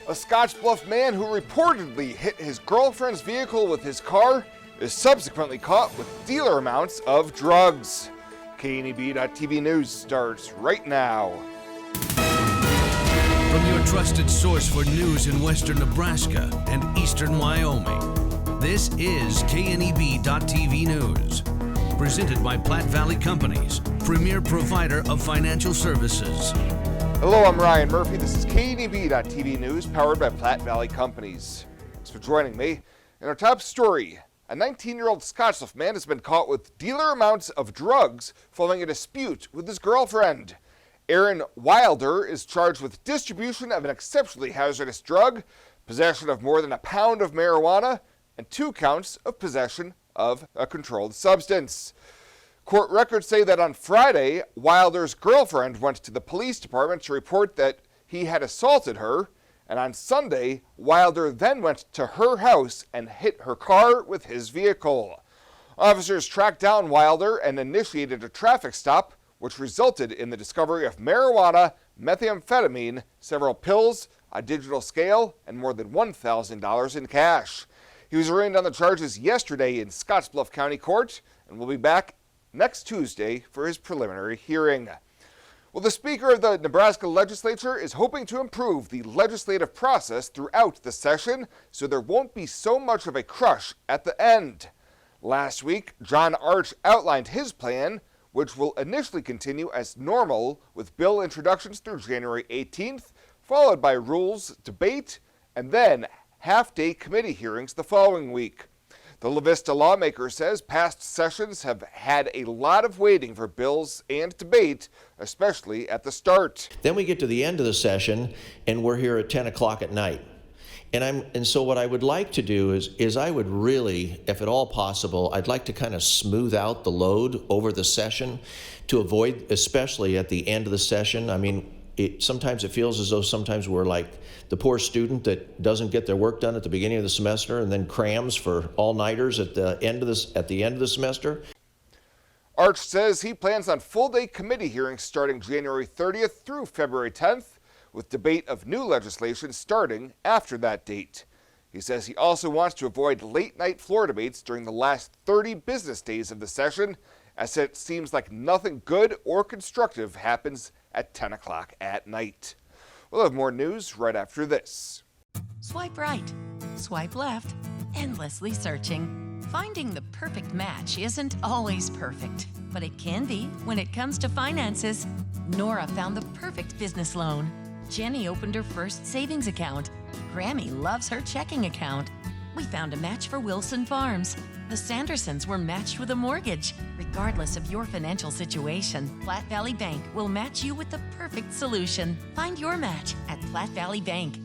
A Scottsbluff man who reportedly hit his girlfriend's vehicle with his car is subsequently caught with dealer amounts of drugs. KNEB.TV News starts right now. From your trusted source for news in western Nebraska and eastern Wyoming, this is KNEB.TV News. Presented by Platte Valley Companies, premier provider of financial services. Hello, I'm Ryan Murphy. This is KNEB.TV News, powered by Platte Valley Companies. Thanks for joining me. In our top story, a 19-year-old Scottsbluff man has been caught with dealer amounts of drugs following a dispute with his girlfriend. Aaron Wilder is charged with distribution of an exceptionally hazardous drug, possession of more than a pound of marijuana, and 2 counts of possession of a controlled substance. Court records say that on Friday, Wilder's girlfriend went to the police department to report that he had assaulted her, and on Sunday, Wilder then went to her house and hit her car with his vehicle. Officers tracked down Wilder and initiated a traffic stop, which resulted in the discovery of marijuana, methamphetamine, several pills, a digital scale, and more than $1,000 in cash. He was arraigned on the charges yesterday in Scottsbluff County Court and will be back next Tuesday for his preliminary hearing. Well, the Speaker of the Nebraska Legislature is hoping to improve the legislative process throughout the session so there won't be so much of a crush at the end. Last week, John Arch outlined his plan, which will initially continue as normal with bill introductions through January 18th, followed by rules, debate, and then half-day committee hearings the following week. The La Vista lawmaker says past sessions have had a lot of waiting for bills and debate, especially at the start. Then we get to the end of the session and we're here at 10 o'clock at night. And so what I would like to do is I would really, if at all possible, I'd like to kind of smooth out the load over the session to avoid, especially at the end of the session. I mean, sometimes it feels as though sometimes we're like the poor student that doesn't get their work done at the beginning of the semester and then crams for all-nighters at the end of the semester. Arch says he plans on full-day committee hearings starting January 30th through February 10th, with debate of new legislation starting after that date. He says he also wants to avoid late-night floor debates during the last 30 business days of the session, as it seems like nothing good or constructive happens at 10 o'clock at night. We'll have more news right after this. Swipe right, swipe left, endlessly searching. Finding the perfect match isn't always perfect, but it can be when it comes to finances. Nora found the perfect business loan. Jenny opened her first savings account. Grammy loves her checking account. We found a match for Wilson Farms. The Sandersons were matched with a mortgage. Regardless of your financial situation, Platte Valley Bank will match you with the perfect solution. Find your match at Platte Valley Bank.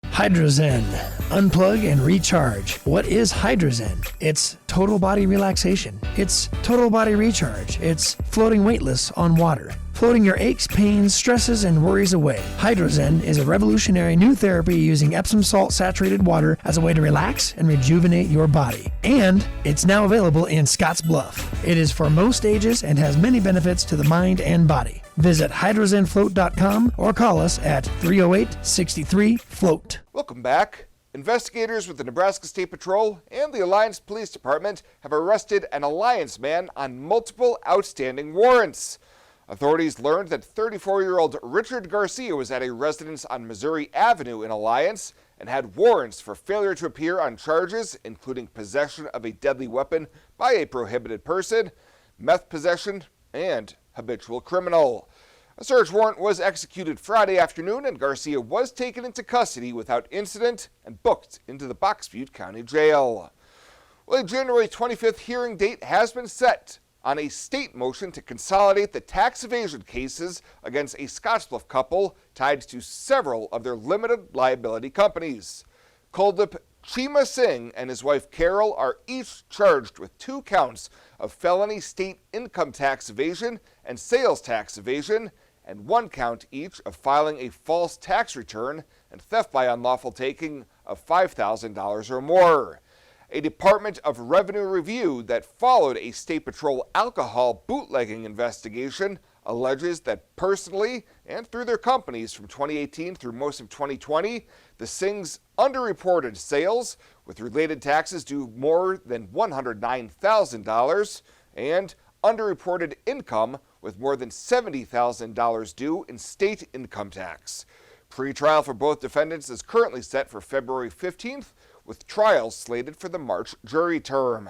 Hydrozen. Unplug and recharge. What is Hydrozen? It's total body relaxation. It's total body recharge. It's floating weightless on water. Floating your aches, pains, stresses, and worries away. Hydrozen is a revolutionary new therapy using Epsom salt saturated water as a way to relax and rejuvenate your body. And it's now available in Scottsbluff. It is for most ages and has many benefits to the mind and body. Visit hydrozenfloat.com or call us at 308-63-FLOAT. Welcome back. Investigators with the Nebraska State Patrol and the Alliance Police Department have arrested an Alliance man on multiple outstanding warrants. Authorities learned that 34-year-old Richard Garcia was at a residence on Missouri Avenue in Alliance and had warrants for failure to appear on charges, including possession of a deadly weapon by a prohibited person, meth possession, and habitual criminal. A search warrant was executed Friday afternoon, and Garcia was taken into custody without incident and booked into the Box Butte County Jail. Well, a January 25th hearing date has been set on a state motion to consolidate the tax evasion cases against a Scottsbluff couple tied to several of their limited liability companies. Kuldip Chima Singh and his wife Carol are each charged with 2 counts of felony state income tax evasion and sales tax evasion, and 1 count each of filing a false tax return and theft by unlawful taking of $5,000 or more. A Department of Revenue review that followed a State Patrol alcohol bootlegging investigation alleges that personally and through their companies from 2018 through most of 2020, the Singhs underreported sales with related taxes due more than $109,000 and underreported income with more than $70,000 due in state income tax. Pre-trial for both defendants is currently set for February 15th, with trials slated for the March jury term.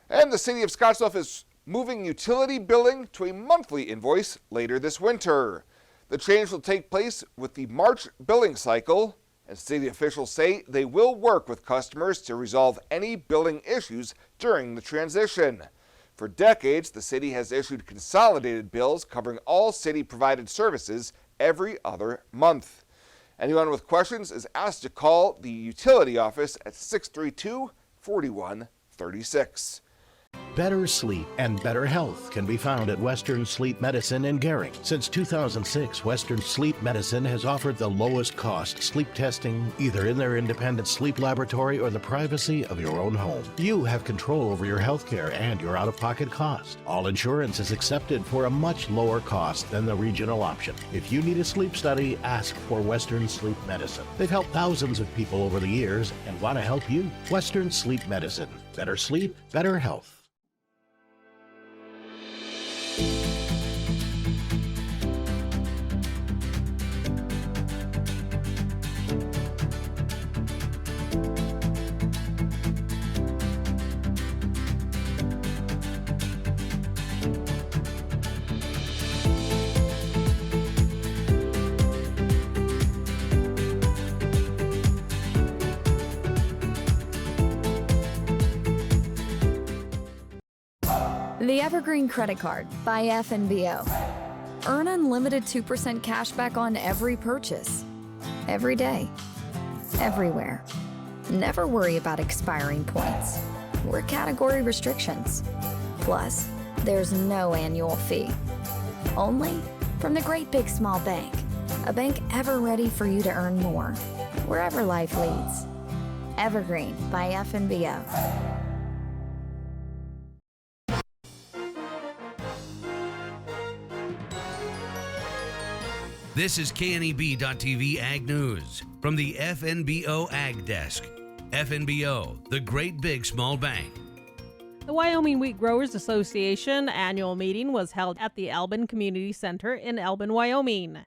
And the city of Scottsbluff is moving utility billing to a monthly invoice later this winter. The change will take place with the March billing cycle, and city officials say they will work with customers to resolve any billing issues during the transition. For decades, the city has issued consolidated bills covering all city-provided services every other month. Anyone with questions is asked to call the utility office at 632-4136. Better sleep and better health can be found at Western Sleep Medicine in Gehring. Since 2006, Western Sleep Medicine has offered the lowest cost sleep testing either in their independent sleep laboratory or the privacy of your own home. You have control over your health care and your out-of-pocket cost. All insurance is accepted for a much lower cost than the regional option. If you need a sleep study, ask for Western Sleep Medicine. They've helped thousands of people over the years and want to help you. Western Sleep Medicine. Better sleep, better health. The Evergreen Credit Card by FNBO. Earn unlimited 2% cash back on every purchase. Every day. Everywhere. Never worry about expiring points or category restrictions. Plus, there's no annual fee. Only from the Great Big Small Bank. A bank ever ready for you to earn more, wherever life leads. Evergreen by FNBO. This is KNEB.TV Ag News from the FNBO Ag Desk. FNBO, the Great Big Small Bank. The Wyoming Wheat Growers Association annual meeting was held at the Albin Community Center in Albin, Wyoming.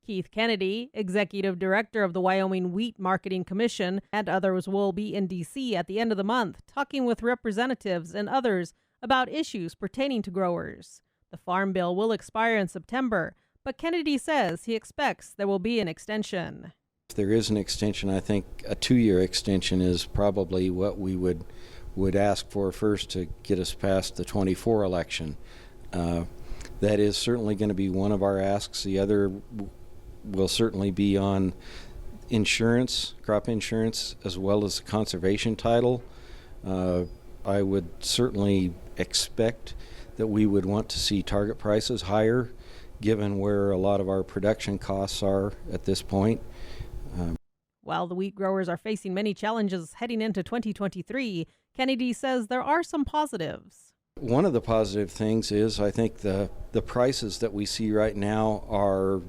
Keith Kennedy, executive director of the Wyoming Wheat Marketing Commission, and others will be in D.C. at the end of the month, talking with representatives and others about issues pertaining to growers. The Farm Bill will expire in September, but Kennedy says he expects there will be an extension. If there is an extension, I think a 2-year extension is probably what we would ask for first to get us past the 24 election. That is certainly going to be one of our asks. The other will certainly be on insurance, crop insurance, as well as the conservation title. I would certainly expect that we would want to see target prices higher, given where a lot of our production costs are at this point. While the wheat growers are facing many challenges heading into 2023, Kennedy says there are some positives. One of the positive things is I think the prices that we see right now are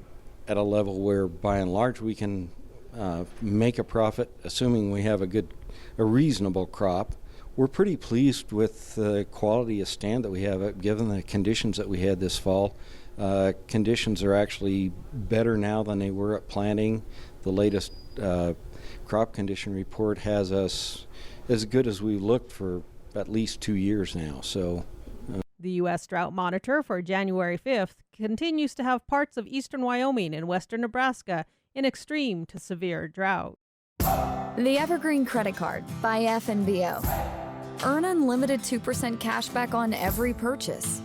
at a level where by and large we can make a profit, assuming we have a reasonable crop. We're pretty pleased with the quality of stand that we have, given the conditions that we had this fall. Conditions are actually better now than they were at planting. The latest crop condition report has us as good as we've looked for at least 2 years now. The U.S. Drought Monitor for January 5th continues to have parts of eastern Wyoming and western Nebraska in extreme to severe drought. The Evergreen Credit Card by FNBO. Earn unlimited 2% cash back on every purchase.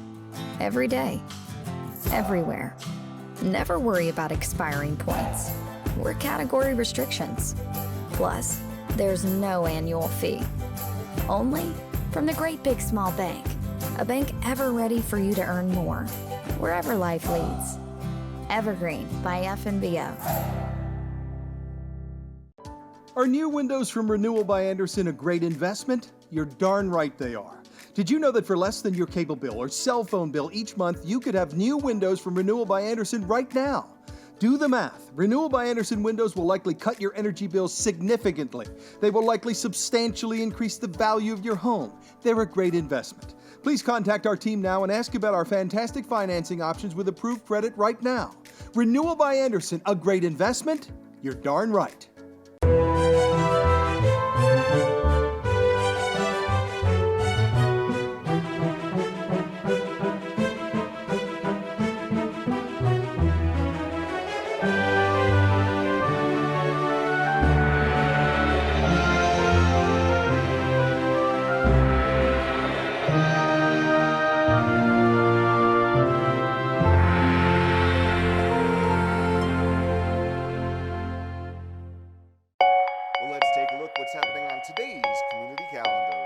Every day. Everywhere. Never worry about expiring points or category restrictions. Plus, there's no annual fee. Only from the Great Big Small Bank. A bank ever ready for you to earn more, wherever life leads. Evergreen by FNBO. Are new windows from Renewal by Andersen a great investment? You're darn right they are. Did you know that for less than your cable bill or cell phone bill each month, you could have new windows from Renewal by Andersen right now? Do the math. Renewal by Andersen windows will likely cut your energy bills significantly. They will likely substantially increase the value of your home. They're a great investment. Please contact our team now and ask about our fantastic financing options with approved credit right now. Renewal by Andersen, a great investment? You're darn right. Well, let's take a look what's happening on today's community calendar.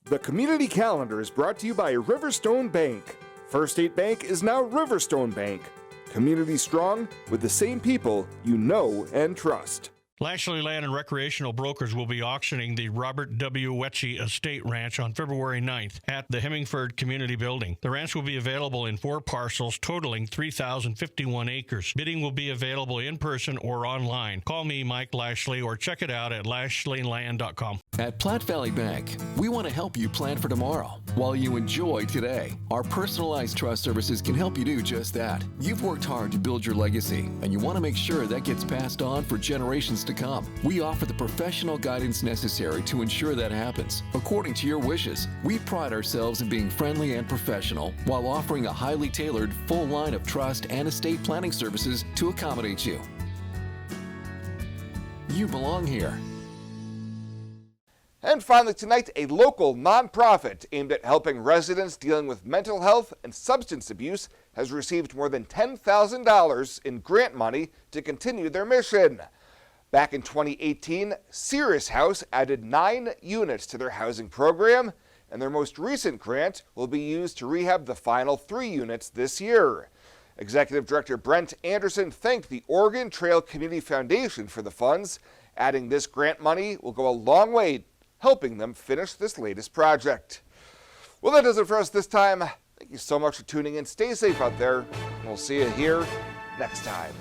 The community calendar is brought to you by Riverstone Bank. First State Bank is now Riverstone Bank. Community strong with the same people you know and trust. Lashley Land and Recreational Brokers will be auctioning the Robert W. Wetchy Estate Ranch on February 9th at the Hemingford Community Building. The ranch will be available in 4 parcels totaling 3,051 acres. Bidding will be available in person or online. Call me, Mike Lashley, or check it out at lashleyland.com. At Platte Valley Bank, we want to help you plan for tomorrow while you enjoy today. Our personalized trust services can help you do just that. You've worked hard to build your legacy, and you want to make sure that gets passed on for generations to come. We offer the professional guidance necessary to ensure that happens according to your wishes. We pride ourselves in being friendly and professional while offering a highly tailored full line of trust and estate planning services to accommodate you. You belong here. And finally tonight, a local nonprofit aimed at helping residents dealing with mental health and substance abuse has received more than $10,000 in grant money to continue their mission. Back in 2018, Cirrus House added 9 units to their housing program, and their most recent grant will be used to rehab the final 3 units this year. Executive Director Brent Anderson thanked the Oregon Trail Community Foundation for the funds, adding this grant money will go a long way helping them finish this latest project. Well, that does it for us this time. Thank you so much for tuning in. Stay safe out there, and we'll see you here next time.